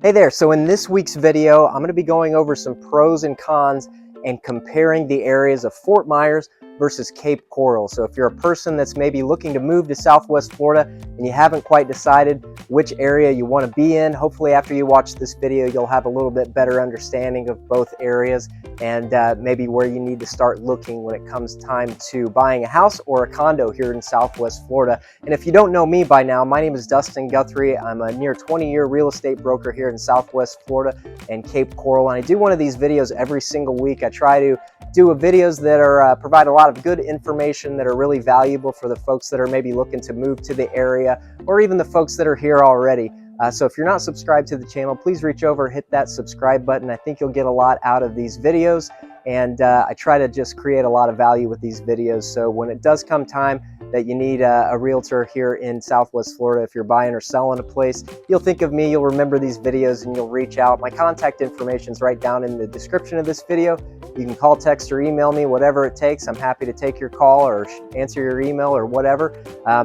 Hey there, so in this week's video, I'm going to be going over some pros and cons and comparing the areas of Fort Myers versus Cape Coral. So if you're a person that's maybe looking to move to Southwest Florida and you haven't quite decided which area you want to be in, hopefully after you watch this video, you'll have a little bit better understanding of both areas and maybe where you need to start looking when it comes time to buying a house or a condo here in Southwest Florida. And if you don't know me by now, my name is Dustin Guthrie. I'm a near 20-year real estate broker here in Southwest Florida and Cape Coral. And I do one of these videos every single week. I try to do videos that are provide a lot of good information that are really valuable for the folks that are maybe looking to move to the area or even the folks that are here already. So if you're not subscribed to the channel, please reach over, hit that subscribe button. I think you'll get a lot out of these videos, and I try to just create a lot of value with these videos. So when it does come time that you need a realtor here in Southwest Florida, if you're buying or selling a place, you'll think of me, you'll remember these videos, and you'll reach out. My contact information is right down in the description of this video. You can call, text, or email me, whatever it takes. I'm happy to take your call or answer your email or whatever.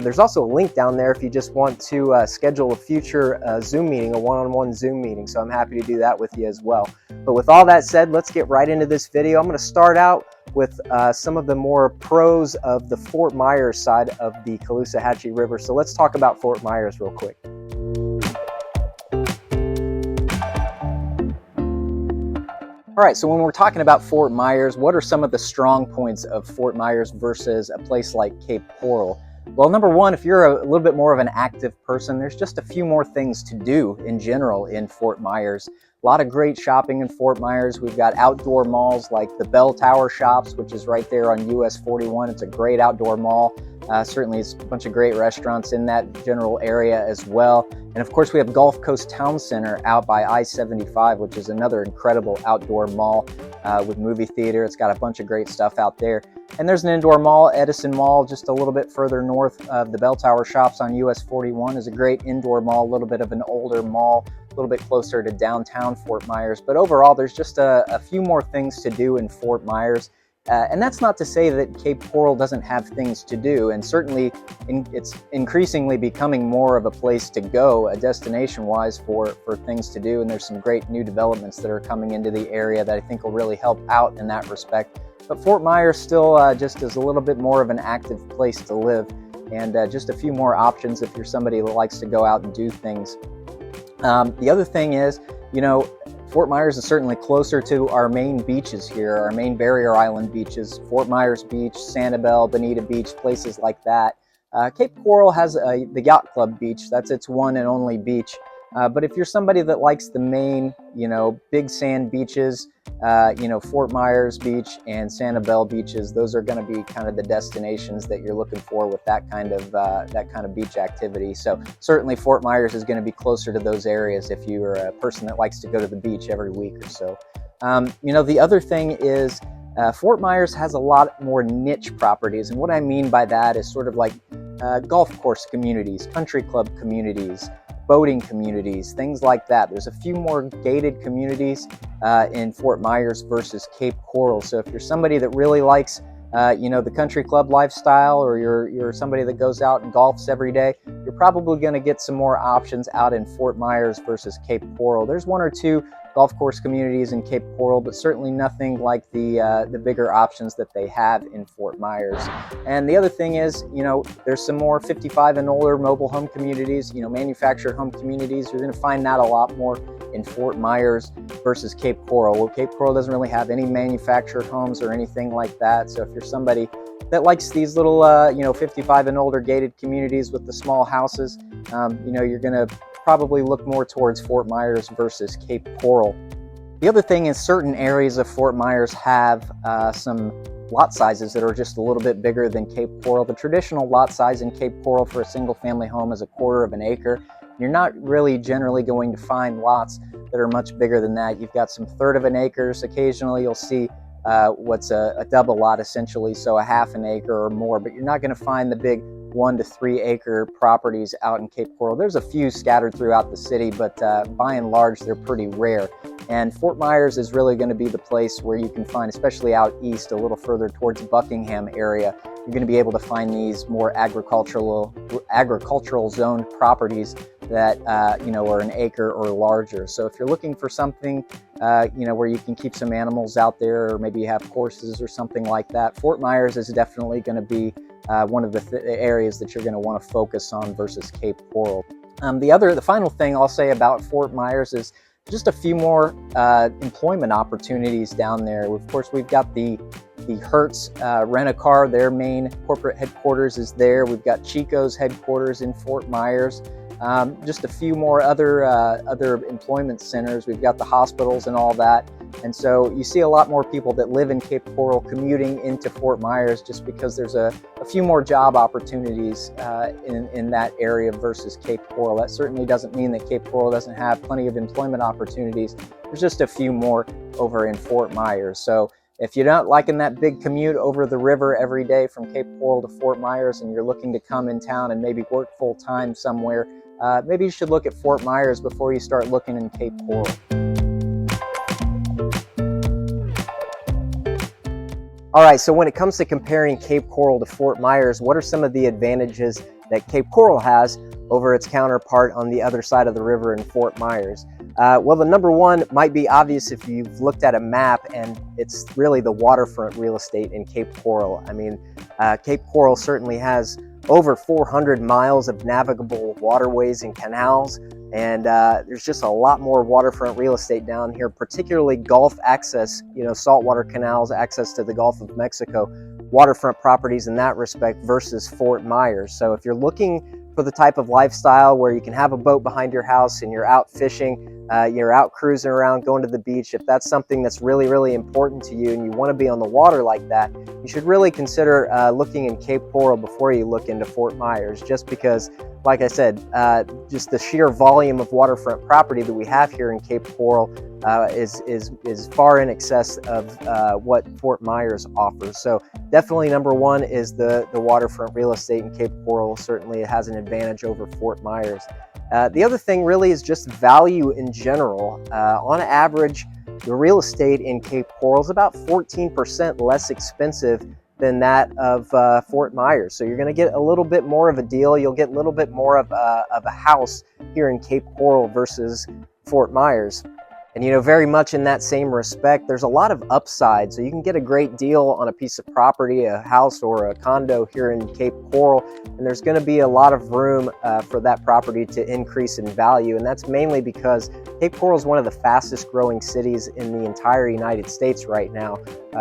There's also a link down there if you just want to schedule a future Zoom meeting, a one-on-one Zoom meeting. So I'm happy to do that with you as well. But with all that said, let's get right into this video. I'm going to start out with some of the more pros of the Fort Myers side of the Caloosahatchee River. So let's talk about Fort Myers real quick. All right, so when we're talking about Fort Myers, what are some of the strong points of Fort Myers versus a place like Cape Coral? Well, number one, if you're a little bit more of an active person, there's just a few more things to do in general in Fort Myers. A lot of great shopping in Fort Myers. We've got outdoor malls like the Bell Tower Shops, which is right there on US 41. It's a great outdoor mall. Certainly, it's a bunch of great restaurants in that general area as well. And of course, we have Gulf Coast Town Center out by I-75, which is another incredible outdoor mall with movie theater. It's got a bunch of great stuff out there. And there's an indoor mall, Edison Mall, just a little bit further north of the Bell Tower Shops on US 41 is a great indoor mall, a little bit of an older mall, a little bit closer to downtown Fort Myers. But overall, there's just a few more things to do in Fort Myers. And that's not to say that Cape Coral doesn't have things to do, and certainly it's increasingly becoming more of a place to go, destination-wise for things to do, and there's some great new developments that are coming into the area that I think will really help out in that respect. But Fort Myers still just is a little bit more of an active place to live, and just a few more options if you're somebody that likes to go out and do things. The other thing is, you know, Fort Myers is certainly closer to our main beaches here, our main barrier island beaches, Fort Myers Beach, Sanibel, Bonita Beach, places like that. Cape Coral has the Yacht Club Beach. That's its one and only beach. But if you're somebody that likes the main, you know, big sand beaches, you know, Fort Myers Beach and Sanibel beaches, those are going to be kind of the destinations that you're looking for with that kind of beach activity. So certainly Fort Myers is going to be closer to those areas if you're a person that likes to go to the beach every week or so. You know, the other thing is Fort Myers has a lot more niche properties, and what I mean by that is sort of like golf course communities, country club communities, boating communities, things like that. There's a few more gated communities in Fort Myers versus Cape Coral. So if you're somebody that really likes you know, the country club lifestyle, or you're somebody that goes out and golfs every day, you're probably going to get some more options out in Fort Myers versus Cape Coral. There's one or two golf course communities in Cape Coral, but certainly nothing like the bigger options that they have in Fort Myers. And the other thing is, you know, there's some more 55 and older mobile home communities, you know, manufactured home communities. You're going to find that a lot more in Fort Myers versus Cape Coral. Well, Cape Coral doesn't really have any manufactured homes or anything like that. So if you're somebody that likes these little, you know, 55 and older gated communities with the small houses, you know, you're going to probably look more towards Fort Myers versus Cape Coral. The other thing is certain areas of Fort Myers have some lot sizes that are just a little bit bigger than Cape Coral. The traditional lot size in Cape Coral for a single family home is 1/4 of an acre. You're not really generally going to find lots that are much bigger than that. You've got some 1/3 of an acres. Occasionally you'll see what's a double lot essentially, so 1/2 an acre or more, but you're not going to find the big 1 to 3 acre properties out in Cape Coral. There's a few scattered throughout the city, but by and large, they're pretty rare. And Fort Myers is really going to be the place where you can find, especially out east, a little further towards Buckingham area, you're going to be able to find these more agricultural zoned properties that are an acre or larger. So if you're looking for something where you can keep some animals out there, or maybe you have horses or something like that, Fort Myers is definitely going to be one of the areas that you're going to want to focus on versus Cape Coral. The final thing I'll say about Fort Myers is just a few more employment opportunities down there. Of course, we've got the Hertz Rent-A-Car, their main corporate headquarters is there. We've got Chico's headquarters in Fort Myers. Just a few more other employment centers. We've got the hospitals and all that. And so you see a lot more people that live in Cape Coral commuting into Fort Myers just because there's a few more job opportunities in that area versus Cape Coral. That certainly doesn't mean that Cape Coral doesn't have plenty of employment opportunities. There's just a few more over in Fort Myers. So if you're not liking that big commute over the river every day from Cape Coral to Fort Myers, and you're looking to come in town and maybe work full time somewhere, maybe you should look at Fort Myers before you start looking in Cape Coral. All right, so when it comes to comparing Cape Coral to Fort Myers, what are some of the advantages that Cape Coral has over its counterpart on the other side of the river in Fort Myers? Well, the number one might be obvious if you've looked at a map, and it's really the waterfront real estate in Cape Coral. I mean, Cape Coral certainly has over 400 miles of navigable waterways and canals, and there's just a lot more waterfront real estate down here, particularly Gulf access, saltwater canals, access to the Gulf of Mexico, waterfront properties in that respect versus Fort Myers. So if you're looking for the type of lifestyle where you can have a boat behind your house and you're out fishing, you're out cruising around, going to the beach, if that's something that's really, really important to you and you want to be on the water like that, you should really consider looking in Cape Coral before you look into Fort Myers, just because, like I said, just the sheer volume of waterfront property that we have here in Cape Coral is far in excess of what Fort Myers offers. So definitely number one is the waterfront real estate in Cape Coral. Certainly it has an advantage over Fort Myers. The other thing really is just value in general. On average, the real estate in Cape Coral is about 14% less expensive than that of Fort Myers. So you're going to get a little bit more of a deal. You'll get a little bit more of a house here in Cape Coral versus Fort Myers. And very much in that same respect, there's a lot of upside. So you can get a great deal on a piece of property, a house or a condo here in Cape Coral, and there's going to be a lot of room for that property to increase in value. And that's mainly because Cape Coral is one of the fastest growing cities in the entire United States right now.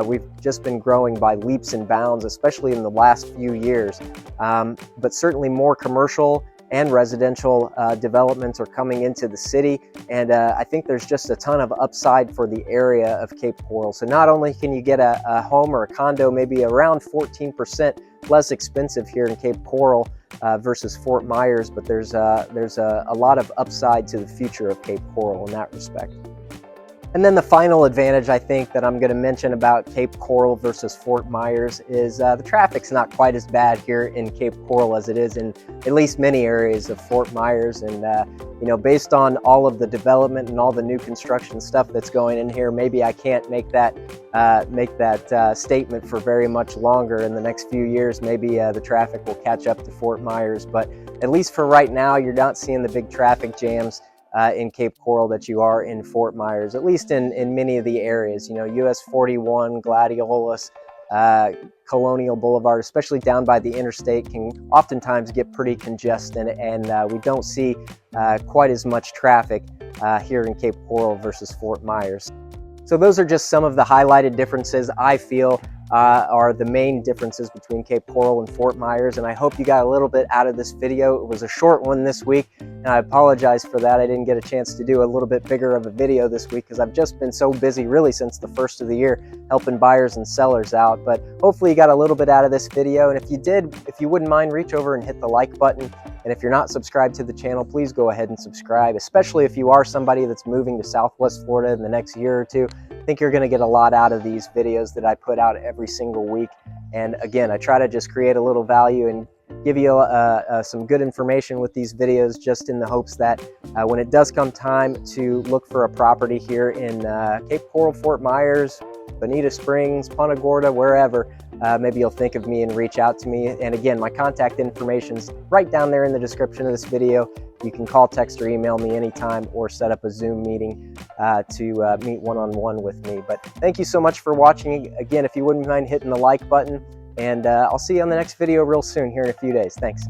We've just been growing by leaps and bounds, especially in the last few years. But certainly more commercial and residential developments are coming into the city, and I think there's just a ton of upside for the area of Cape Coral. So not only can you get a home or a condo maybe around 14% less expensive here in Cape Coral versus Fort Myers, but there's a lot of upside to the future of Cape Coral in that respect. And then the final advantage I think that I'm going to mention about Cape Coral versus Fort Myers is the traffic's not quite as bad here in Cape Coral as it is in at least many areas of Fort Myers. And based on all of the development and all the new construction stuff that's going in here, maybe I can't make that statement for very much longer. In the next few years, maybe the traffic will catch up to Fort Myers. But at least for right now, you're not seeing the big traffic jams in Cape Coral that you are in Fort Myers, at least in many of the areas. US 41, Gladiolus, Colonial Boulevard, especially down by the interstate, can oftentimes get pretty congested, and we don't see quite as much traffic here in Cape Coral versus Fort Myers. So those are just some of the highlighted differences I feel are the main differences between Cape Coral and Fort Myers, and I hope you got a little bit out of this video. It was a short one this week, and I apologize for that. I didn't get a chance to do a little bit bigger of a video this week because I've just been so busy really since the first of the year helping buyers and sellers out. But hopefully you got a little bit out of this video, and if you did, if you wouldn't mind, reach over and hit the like button. And if you're not subscribed to the channel, please go ahead and subscribe, especially if you are somebody that's moving to Southwest Florida in the next year or two. I think you're going to get a lot out of these videos that I put out every single week. And again, I try to just create a little value and give you some good information with these videos, just in the hopes that when it does come time to look for a property here in Cape Coral, Fort Myers, Bonita Springs, Punta Gorda, wherever, maybe you'll think of me and reach out to me. And again, my contact information is right down there in the description of this video. You can call, text, or email me anytime, or set up a Zoom meeting to meet one-on-one with me. But thank you so much for watching. Again, if you wouldn't mind hitting the like button, and I'll see you on the next video real soon here in a few days. Thanks.